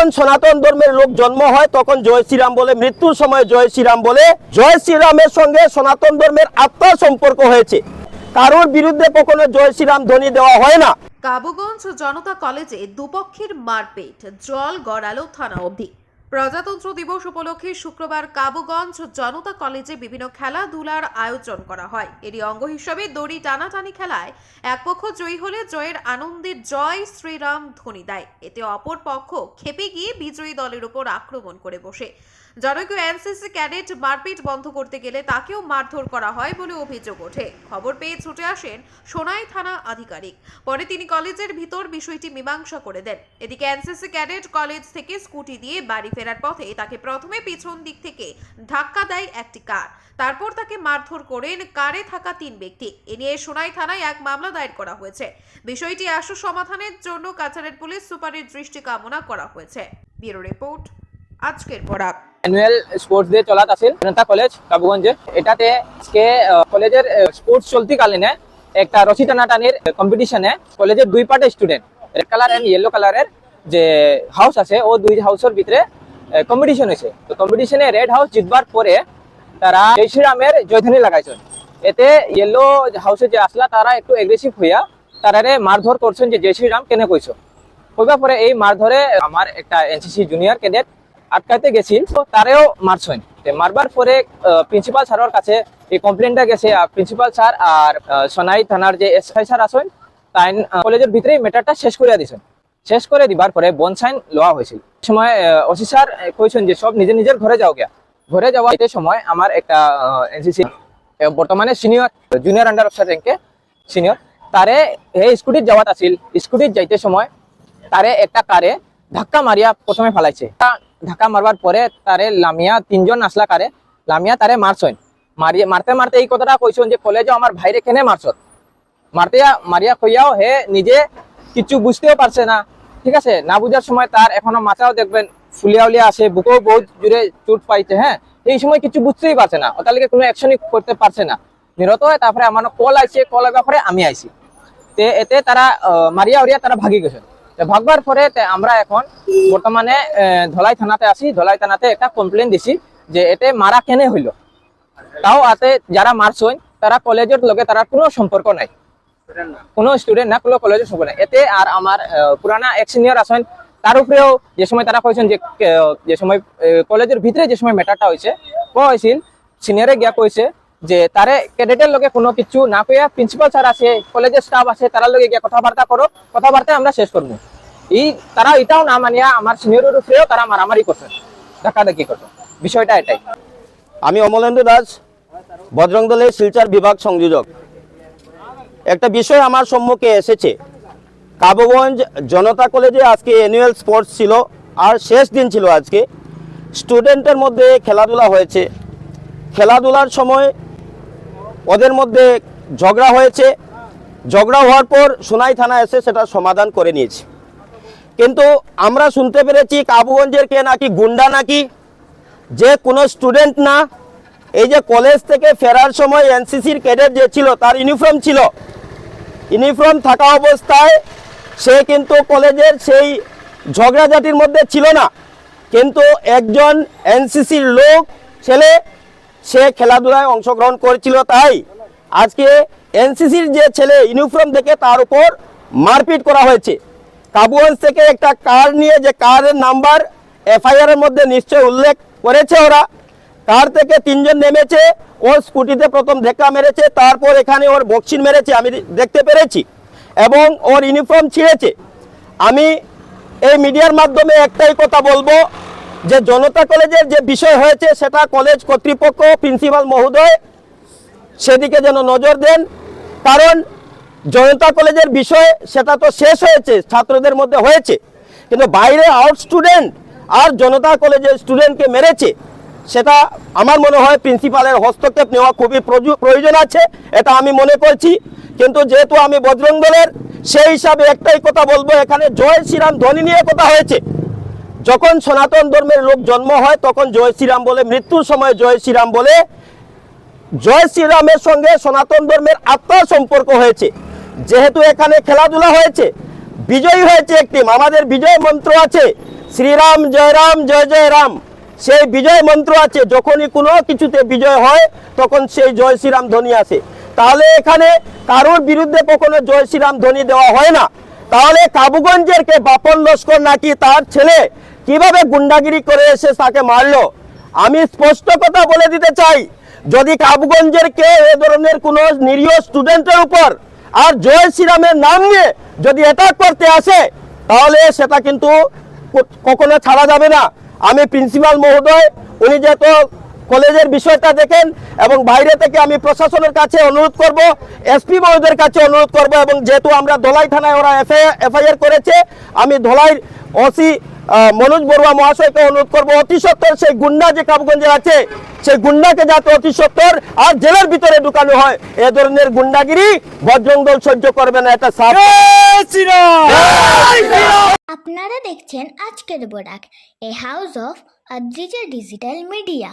যখন সনাতন ধর্মের লোক জন্ম হয় তখন জয় শ্রীরাম বলে, মৃত্যুর সময় জয় শ্রীরাম বলে। জয় শ্রীরামের সঙ্গে সনাতন ধর্মের আত্মার সম্পর্ক হয়েছে, কারোর বিরুদ্ধে কখনো জয় শ্রীরাম ধ্বনি দেওয়া হয় না। কাবুগঞ্জ জনতা কলেজে দুপক্ষের মারপিট, জল গড়ালো থানা অবধি। প্রজাতন্ত্র দিবস উপলক্ষে শুক্রবার কাবুগঞ্জ জনতা কলেজে বিভিন্ন খেলাধুলার আয়োজন করা হয়। এরই অঙ্গ হিসেবে দড়ি টানাটানি খেলায় এক পক্ষ জয়ী হলে জয়ের আনন্দে জয় শ্রীরাম ধ্বনি দেয়। এতে অপর পক্ষ ক্ষেপে গিয়ে বিজয়ী দলের উপর আক্রমণ করে বসে। জনৈক এনসিসি ক্যাডেট মারপিট বন্ধ করতে গেলে তাকেও মারধর করা হয় বলে অভিযোগ ওঠে। খবর পেয়ে ছুটে আসেন সোনাই থানা আধিকারিক। পরে তিনি কলেজের ভিতর বিষয়টি মীমাংসা করে দেন। এদিকে এনসিসি ক্যাডেট কলেজ থেকে স্কুটি দিয়ে বাড়ি ফেরার পথে তাকে প্রথমে পিছন দিক থেকে ধাক্কা দেয় একটি কার, তারপর তাকে মারধর করেন কারে থাকা 3 ব্যক্তি। এ নিয়ে সোনাই থানায় এক মামলা দায়ের করা হয়েছে। বিষয়টি আশু সমাধানের জন্য কাছাড়ের পুলিশ সুপারের দৃষ্টি কামনা করা হয়েছে। ব্যুরো রিপোর্ট, আজকের পড়া। অ্যানুয়াল স্পোর্টস ডে চলাত আছিল জনতা কলেজ কাবুগঞ্জে। এটাতে আজকে কলেজের স্পোর্টস চলতিকালীনে একটা রশি টানাটানির কম্পিটিশনে কলেজের 2 পার্টের student, red colour and yellow কালারের যে হাউস আছে ও 2 হাউসের ভিতরে কম্পিটিশন হয়েছে। তো কম্পিটিশনে রেড হাউস জিতবার পরে তারা জয় শ্রীরামের জয়ধ্বনি লাগাইছেন। এতে ইয়েলো হাউসে যে আসলা তারা একটু এগ্রেসিভ হইয়া তারারে মারধর করছেন যে জয় শ্রীরাম কেন কইছো। কইবা পরে এই মারধরে আমার একটা এনসিসি জুনিয়র ক্যাডেট আটকাইতে গেছিল, তো তারেও মারছেন। মারবার পরে প্রিন্সিপাল স্যারের কাছে এই কমপ্লেনটা গেছে। প্রিন্সিপাল স্যার আর সোনাই থানার যে এসআই স্যার আছেন তাই কলেজের ভিতরেই ম্যাটারটা শেষ করে দিয়েছেন। শেষ করে দিবার পরে বনসাইন লওয়া হয়েছিল। সময় ওসি স্যার কইছেন যে সব নিজের নিজের ঘরে যাও গিয়া। ঘরে যাওয়া এই সময় আমার একটা এনসিসি বর্তমানে সিনিয়র জুনিয়র আন্ডার অফিসার র্যাঙ্কে সিনিয়র, তারে এই স্কুটির যাওয়াত আছিল। স্কুটির যাইতে সময় তারে একটা কারে ধাক্কা মারিয়া প্রথমে ফালাইছে। ধাক্কা মারবার পরে তারে লামিয়া 3 জন আসলা কারে লামিয়া তারে মারছেন। মারতে মারতে এই কথাটা কইছেন যে কলেজে আমার ভাইরে কেনে মারছত। মারিয়া কইয়াও হে নিজে কিছু বুঝতেও পারছে না। ঠিক আছে, না বুঝার সময় তার এখনো মাথাও দেখবেন ফুলিয়া উলিয়া আসে, বুকেও বহুত জোরে চোট পাইছে। হ্যাঁ, এই সময় কিছু বুঝতেই পারছে না, ওটার লিগে কোনো অ্যাকশনই করতে পারছে না, নিরত হয়। তারপরে আমার কল আইছে, কল ব্যাপারে আমি আইছি। এতে তারা মারিয়া উড়িয়া তারা ভাগি গেছেন। ভাগবার পরে আমরা এখন বর্তমানে ধলাই থানাতে আসি। ধলাই থানাতে একটা কমপ্লেন দিছি যে এতে মারা কেনে হইল। তাও আতে যারা মারছেন তারা কলেজের লগে তারা কোনো সম্পর্ক নাই, কোনো স্টুডেন্ট না, কোনো কলেজের সম্পর্ক নাই। এতে আর আমার পুরানা এক সিনিয়র আছেন, তার উপরেও যে সময় তারা কইছেন যে সময় কলেজের ভিতরে যে সময় ম্যাটারটা হয়েছে হয়েছিল, সিনিয়রে গিয়া কইছে যে তারে ক্যাডেটের লগে কোনো কিছু না কইয়া প্রিন্সিপাল স্যার আছে, কলেজের স্টাফ আছে, তার লগে গিয়া কথাবার্তা করো, কথাবার্তা আমরা শেষ করবো। তারা এটাও না মানিয়া আমার সিনিয়রের উপরেও তারা মারামারি করছে, ধাক্কাধাক্কি করছে। বিষয়টা এটাই। আমি অমলেন্দু দাস, বজরং দলের শিলচর বিভাগ সংযোজক। একটা বিষয় আমার সম্মুখে এসেছে। কাবুগঞ্জ জনতা কলেজে আজকে অ্যানুয়াল স্পোর্টস ছিল, আর শেষ দিন ছিল আজকে। স্টুডেন্টের মধ্যে খেলাধুলা হয়েছে। খেলাধুলার সময় ওদের মধ্যে ঝগড়া হয়েছে। ঝগড়া হওয়ার পর সোনাই থানা এসে সেটা সমাধান করে নিয়েছে। কিন্তু আমরা শুনতে পেরেছি কাবুগঞ্জের কে নাকি গুন্ডা, নাকি যে কোনো স্টুডেন্ট না। এই যে কলেজ থেকে ফেরার সময় এনসিসির ক্যাডেট যে ছিল তার ইউনিফর্ম ছিল, ইউনিফর্ম থাকা অবস্থায় সে কিন্তু কলেজের সেই ঝগড়াঝাটির মধ্যে ছিল না। কিন্তু একজন এনসিসির লোক ছেলে সে খেলাধুলায় অংশগ্রহণ করেছিল, তাই আজকে এনসিসির যে ছেলে ইউনিফর্ম দেখে তার উপর মারপিট করা হয়েছে। কাবুগঞ্জ থেকে একটা কার নিয়ে, যে কারের নাম্বার এফআইআর এর মধ্যে নিশ্চয় উল্লেখ করেছে ওরা, কার থেকে 3 জন নেমেছে। ওর স্কুটিতে প্রথম ধাক্কা মেরেছে, তারপর এখানে ওর বক্সিং মেরেছে আমি দেখতে পেরেছি, এবং ওর ইউনিফর্ম ছিঁড়েছে। আমি এই মিডিয়ার মাধ্যমে একটাই কথা বলবো যে জনতা কলেজের যে বিষয় হয়েছে সেটা কলেজ কর্তৃপক্ষ, প্রিন্সিপাল মহোদয় সেদিকে যেন নজর দেন। কারণ জনতা কলেজের বিষয় সেটা তো শেষ হয়েছে, ছাত্রদের মধ্যে হয়েছে, কিন্তু বাইরে আউট স্টুডেন্ট আর জনতা কলেজের স্টুডেন্টকে মেরেছে, সেটা আমার মনে হয় প্রিন্সিপালের হস্তক্ষেপ নেওয়া খুবই প্রয়োজন আছে, এটা আমি মনে করছি। কিন্তু যেহেতু আমি বজরং দলের, সেই হিসাবে একটাই কথা বলবো, এখানে জয় শ্রীরাম ধ্বনি নিয়ে কথা হয়েছে। যখন সনাতন ধর্মের লোক জন্ম হয় তখন জয় শ্রীরাম বলে, মৃত্যুর সময় জয় শ্রীরাম বলে। জয় শ্রীরামের সঙ্গে সনাতন ধর্মের আত্মার সম্পর্ক হয়েছে। যেহেতু এখানে খেলাধুলা হয়েছে, বিজয়ী হয়েছে এক টিম, আমাদের বিজয় মন্ত্র আছে শ্রীরাম জয় জয় রাম, সেই বিজয় মন্ত্র আছে। যখনই কোনো কিছুতে বিজয় হয় তখন সেই জয় শ্রীরাম ধ্বনি আসে। তাহলে এখানে কারোর বিরুদ্ধে কখনো জয় শ্রীরাম ধ্বনি দেওয়া হয় না। তাহলে কাবুগঞ্জের কে বাপন লস্কর নাকি তার ছেলে কিভাবে গুন্ডাগিরি করে এসে তাকে মারলো? আমি স্পষ্ট কথা বলে দিতে চাই, যদি কাবুগঞ্জের কে এ ধরনের কোনো নিরীহ স্টুডেন্টের উপর আর জয় শ্রীরামের নাম নিয়ে যদি অ্যাটাক করতে আসে, তাহলে সেটা কিন্তু কখনো ছাড়া যাবে না। আমি প্রিন্সিপাল মহোদয়, উনি যেহেতু কলেজের বিষয়টা দেখেন, এবং বাইরে থেকে আমি প্রশাসনের কাছে অনুরোধ করব, এসপি মহোদয়ের কাছে অনুরোধ করব, এবং যেহেতু আমরা ধলাই থানায় ওরা এফআইআর করেছে, আমি ধলাইয়ের ওসি মনোজ বড়ুয়া মহাশয়কে অনুরোধ করব অতি সত্বর সেই গুন্ডা যে কাবুগঞ্জে আছে সেই গুন্ডাকে যাতে অতি সত্বর আর জেলের ভিতরে ঢুকানো হয়। এ ধরনের গুন্ডাগিরি বজরং দল সহ্য করবে না, এটা সাফ। আপনারা দেখছেন আজকের Barak, a house of Adrija digital media.